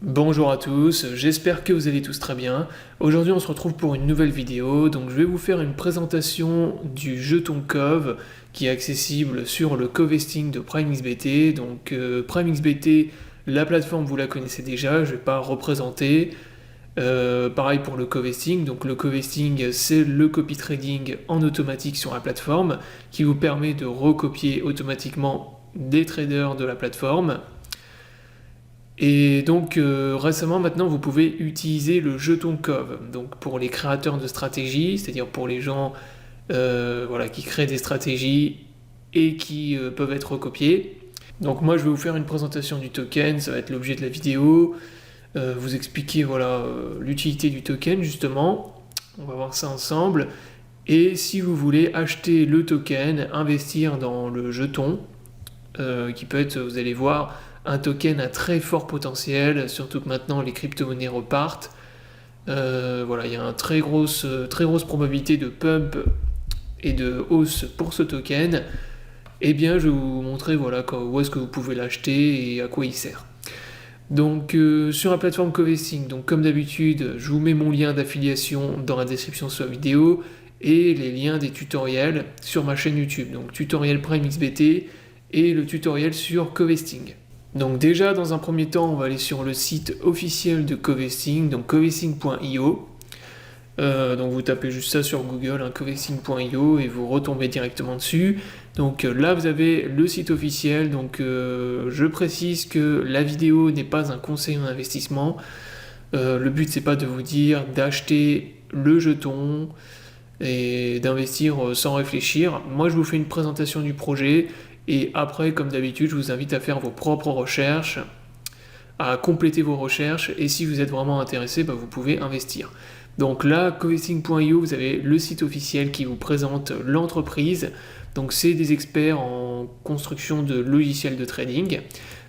Bonjour à tous, j'espère que vous allez tous très bien. Aujourd'hui on se retrouve pour une nouvelle vidéo, donc je vais vous faire une présentation du jeton Cove qui est accessible sur le Covesting de PrimeXBT. Donc PrimeXBT, la plateforme vous la connaissez déjà, je ne vais pas représenter. Pareil pour le Covesting, donc le Covesting c'est le copy trading en automatique sur la plateforme qui vous permet de recopier automatiquement des traders de la plateforme. Et donc récemment maintenant vous pouvez utiliser le jeton Cove donc pour les créateurs de stratégies, c'est-à-dire pour les gens qui créent des stratégies et qui peuvent être recopiées. Donc moi je vais vous faire une présentation du token, ça va être l'objet de la vidéo, vous expliquer l'utilité du token justement, on va voir ça ensemble. Et si vous voulez acheter le token, investir dans le jeton, qui peut être, vous allez voir, un token à très fort potentiel, surtout que maintenant les crypto-monnaies repartent. Il y a une très grosse probabilité de pump et de hausse pour ce token. Eh bien, je vais vous montrer où est-ce que vous pouvez l'acheter et à quoi il sert. Donc, sur la plateforme Covesting, donc comme d'habitude, je vous mets mon lien d'affiliation dans la description de la vidéo et les liens des tutoriels sur ma chaîne YouTube. Donc, tutoriel PrimeXBT et le tutoriel sur Covesting. Donc déjà, dans un premier temps, on va aller sur le site officiel de Covesting, donc covesting.io. Donc vous tapez juste ça sur Google, covesting.io, et vous retombez directement dessus. Donc là, vous avez le site officiel. Donc je précise que la vidéo n'est pas un conseil en investissement. Le but, c'est pas de vous dire d'acheter le jeton et d'investir sans réfléchir. Moi, je vous fais une présentation du projet. Et après, comme d'habitude, je vous invite à faire vos propres recherches, à compléter vos recherches, et si vous êtes vraiment intéressé, vous pouvez investir. Donc là, covesting.io, vous avez le site officiel qui vous présente l'entreprise. Donc c'est des experts en construction de logiciels de trading.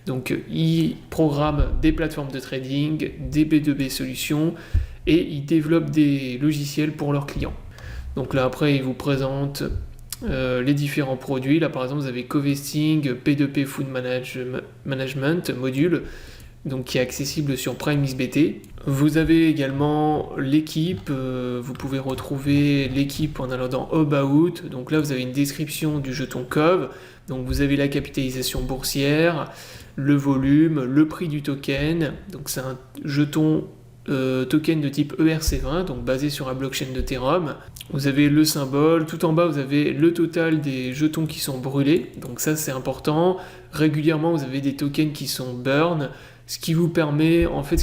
Donc ils programment des plateformes de trading, des B2B solutions, et ils développent des logiciels pour leurs clients. Donc là, après, ils vous présentent les différents produits. Là par exemple vous avez Covesting P2P Food Management module, donc qui est accessible sur PrimeXBT. Vous avez également l'équipe, vous pouvez retrouver l'équipe en allant dans About. Donc là vous avez une description du jeton Cove, donc vous avez la capitalisation boursière, le volume, le prix du token. Donc c'est un jeton token de type ERC20, donc basé sur la blockchain d'Ethereum. Vous avez le symbole, tout en bas vous avez le total des jetons qui sont brûlés, donc ça c'est important. Régulièrement vous avez des tokens qui sont burn, ce qui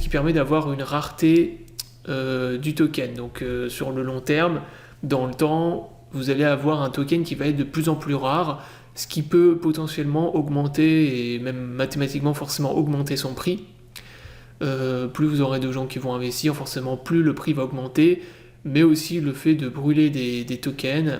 permet d'avoir une rareté du token. Donc sur le long terme, dans le temps, vous allez avoir un token qui va être de plus en plus rare, ce qui peut potentiellement augmenter et même mathématiquement forcément augmenter son prix. Plus vous aurez de gens qui vont investir, forcément plus le prix va augmenter, mais aussi le fait de brûler des tokens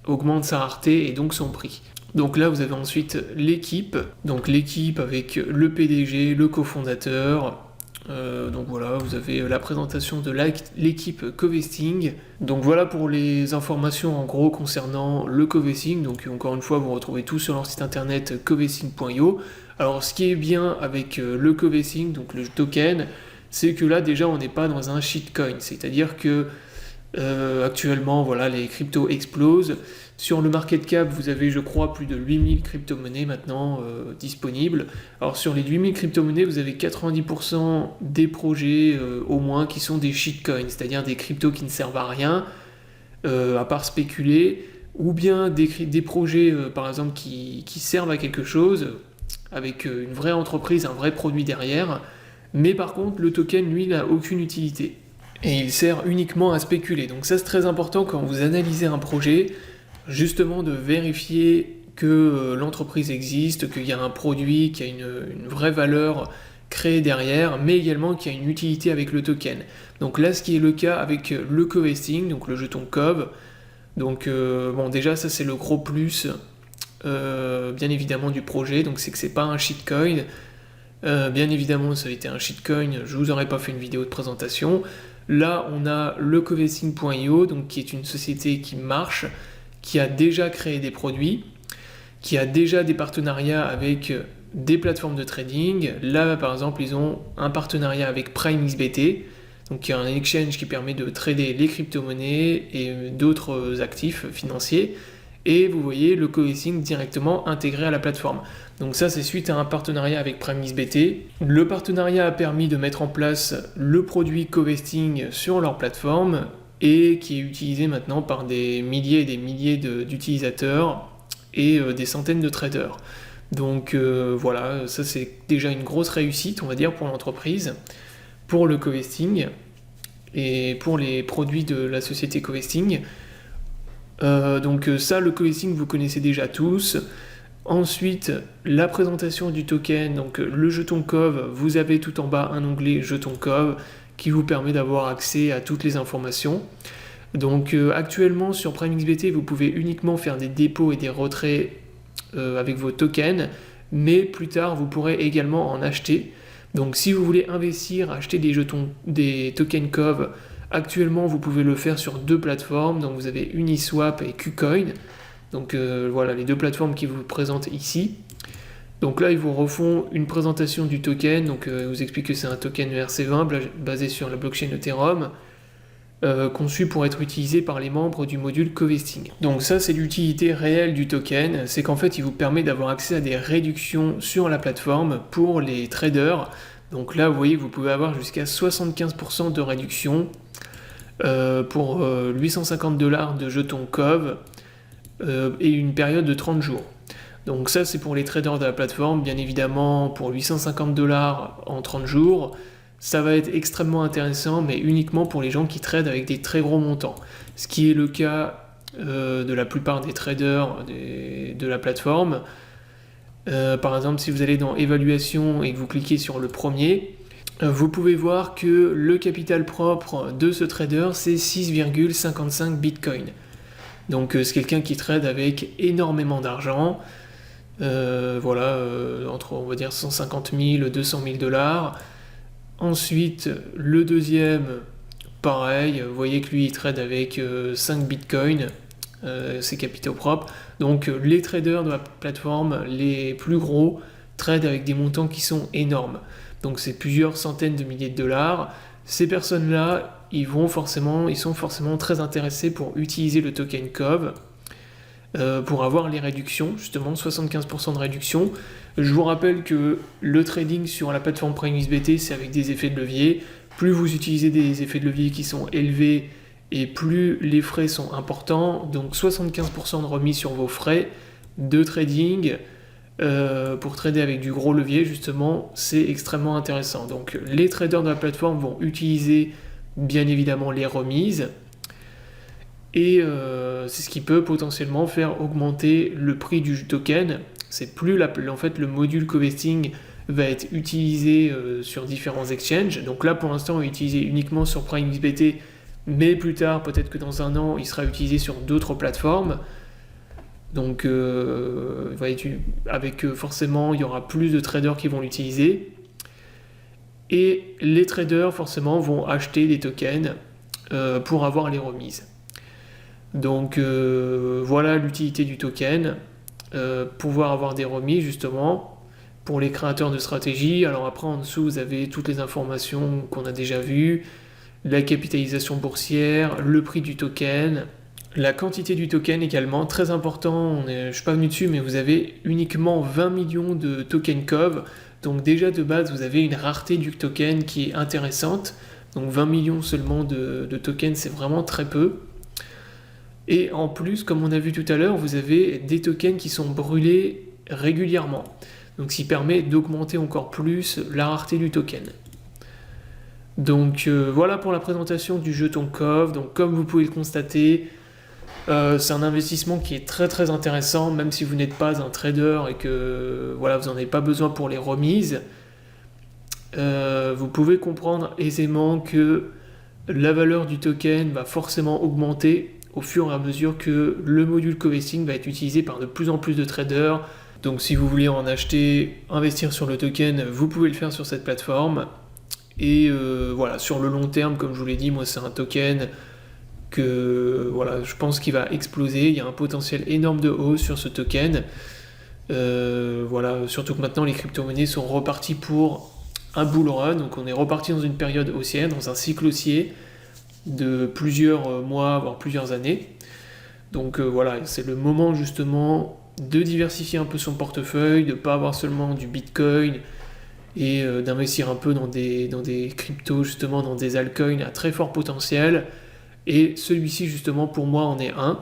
augmente sa rareté et donc son prix. Donc là vous avez ensuite l'équipe, donc l'équipe avec le PDG, le cofondateur. Donc voilà, vous avez la présentation de l'équipe Covesting. Donc voilà pour les informations en gros concernant le Covesting. Donc encore une fois, vous retrouvez tout sur leur site internet covesting.io. Alors ce qui est bien avec le Covesting, donc le token, c'est que là déjà on n'est pas dans un shitcoin, c'est-à-dire que actuellement les cryptos explosent. Sur le market cap, vous avez je crois plus de 8000 crypto-monnaies maintenant disponibles. Alors sur les 8000 crypto-monnaies, vous avez 90% des projets au moins qui sont des shitcoins, c'est-à-dire des cryptos qui ne servent à rien, à part spéculer, ou bien des projets par exemple qui servent à quelque chose, avec une vraie entreprise, un vrai produit derrière, mais par contre le token lui n'a aucune utilité. Et il sert uniquement à spéculer. Donc ça c'est très important quand vous analysez un projet, justement de vérifier que l'entreprise existe, qu'il y a un produit, qu'il y a une vraie valeur créée derrière, mais également qu'il y a une utilité avec le token. Donc là ce qui est le cas avec le Covesting, donc le jeton Cove. Donc déjà ça c'est le gros plus bien évidemment du projet, donc c'est que c'est pas un shitcoin. Bien évidemment ça a été un shitcoin, je vous aurais pas fait une vidéo de présentation. Là on a le Covesting.io, donc qui est une société qui marche, qui a déjà créé des produits, qui a déjà des partenariats avec des plateformes de trading. Là, par exemple, ils ont un partenariat avec PrimeXBT, donc qui est un exchange qui permet de trader les crypto-monnaies et d'autres actifs financiers. Et vous voyez le co-hosting directement intégré à la plateforme. Donc ça, c'est suite à un partenariat avec PrimeXBT. Le partenariat a permis de mettre en place le produit co-hosting sur leur plateforme et qui est utilisé maintenant par des milliers et des milliers d'utilisateurs et des centaines de traders. Donc voilà, ça c'est déjà une grosse réussite, on va dire, pour l'entreprise, pour le co-hosting et pour les produits de la société co-hosting. Donc ça, le co-hosting, vous connaissez déjà tous. Ensuite, la présentation du token, donc le jeton COV, vous avez tout en bas un onglet jeton COV qui vous permet d'avoir accès à toutes les informations. Donc actuellement sur PrimeXBT, vous pouvez uniquement faire des dépôts et des retraits avec vos tokens, mais plus tard vous pourrez également en acheter. Donc si vous voulez investir, acheter des tokens COV, actuellement vous pouvez le faire sur 2 plateformes, donc vous avez Uniswap et KuCoin. Donc voilà les 2 plateformes qui vous présentent ici. Donc là ils vous refont une présentation du token, donc vous expliquent que c'est un token ERC20 basé sur la blockchain Ethereum, conçu pour être utilisé par les membres du module co-hosting. Donc ça c'est l'utilité réelle du token, c'est qu'en fait il vous permet d'avoir accès à des réductions sur la plateforme pour les traders. Donc là vous voyez que vous pouvez avoir jusqu'à 75% de réduction pour $850 de jetons COV et une période de 30 jours. Donc ça c'est pour les traders de la plateforme, bien évidemment pour $850 en 30 jours, ça va être extrêmement intéressant, mais uniquement pour les gens qui tradent avec des très gros montants. Ce qui est le cas de la plupart des traders de la plateforme. Par exemple, si vous allez dans évaluation et que vous cliquez sur le premier, vous pouvez voir que le capital propre de ce trader c'est 6,55 Bitcoin. Donc c'est quelqu'un qui trade avec énormément d'argent, entre on va dire 150 000 200 000 dollars. Ensuite le deuxième pareil, vous voyez que lui il trade avec 5 Bitcoin, ses capitaux propres. Donc les traders de la plateforme les plus gros trade avec des montants qui sont énormes. Donc c'est plusieurs centaines de milliers de dollars. Ces personnes-là, ils sont forcément très intéressés pour utiliser le token COV pour avoir les réductions, justement 75% de réduction. Je vous rappelle que le trading sur la plateforme PrimeXBT, c'est avec des effets de levier. Plus vous utilisez des effets de levier qui sont élevés et plus les frais sont importants. Donc 75% de remise sur vos frais de trading pour trader avec du gros levier, justement, c'est extrêmement intéressant. Donc les traders de la plateforme vont utiliser bien évidemment les remises et c'est ce qui peut potentiellement faire augmenter le prix du token. C'est plus en fait le module co-hosting va être utilisé sur différents exchanges. Donc là pour l'instant on est utilisé uniquement sur PrimeXBT, mais plus tard peut-être que dans un an il sera utilisé sur d'autres plateformes. Donc forcément il y aura plus de traders qui vont l'utiliser. Et les traders forcément vont acheter des tokens pour avoir les remises. Donc voilà l'utilité du token, pouvoir avoir des remises justement pour les créateurs de stratégie. Alors après en dessous vous avez toutes les informations qu'on a déjà vues, la capitalisation boursière, le prix du token, la quantité du token également, très important, je ne suis pas venu dessus, mais vous avez uniquement 20 millions de tokens COV, donc déjà de base vous avez une rareté du token qui est intéressante, donc 20 millions seulement de tokens c'est vraiment très peu. Et en plus, comme on a vu tout à l'heure, vous avez des tokens qui sont brûlés régulièrement, donc ce qui permet d'augmenter encore plus la rareté du token. Donc voilà pour la présentation du jeton COV. Donc comme vous pouvez le constater, c'est un investissement qui est très très intéressant, même si vous n'êtes pas un trader et que vous n'en avez pas besoin pour les remises. Vous pouvez comprendre aisément que la valeur du token va forcément augmenter au fur et à mesure que le module co-hosting va être utilisé par de plus en plus de traders. Donc si vous voulez en acheter, investir sur le token, vous pouvez le faire sur cette plateforme. Et sur le long terme, comme je vous l'ai dit, moi c'est un token que je pense qu'il va exploser. Il y a un potentiel énorme de hausse sur ce token. Voilà, surtout que maintenant les crypto-monnaies sont reparties pour un bull run, donc on est reparti dans une période haussière, dans un cycle haussier de plusieurs mois, voire plusieurs années. Donc voilà, c'est le moment justement de diversifier un peu son portefeuille, de ne pas avoir seulement du Bitcoin et d'investir un peu dans des cryptos, justement dans des altcoins à très fort potentiel. Et celui-ci justement pour moi en est un.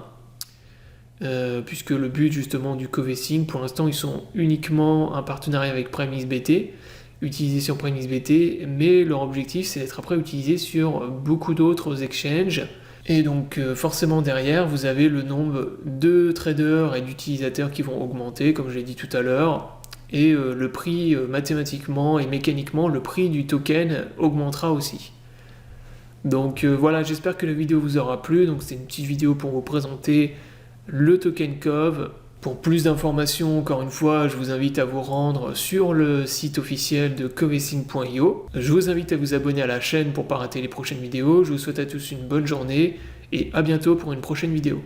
Puisque le but justement du co-vesting, pour l'instant ils sont uniquement un partenariat avec PrimeXBT, utilisé sur PrimeXBT, mais leur objectif c'est d'être après utilisé sur beaucoup d'autres exchanges. Et donc forcément derrière vous avez le nombre de traders et d'utilisateurs qui vont augmenter, comme je l'ai dit tout à l'heure, et le prix mathématiquement et mécaniquement, le prix du token augmentera aussi. Donc voilà, j'espère que la vidéo vous aura plu. Donc c'est une petite vidéo pour vous présenter le token COV. Pour plus d'informations, encore une fois, je vous invite à vous rendre sur le site officiel de covesting.io. Je vous invite à vous abonner à la chaîne pour ne pas rater les prochaines vidéos. Je vous souhaite à tous une bonne journée et à bientôt pour une prochaine vidéo.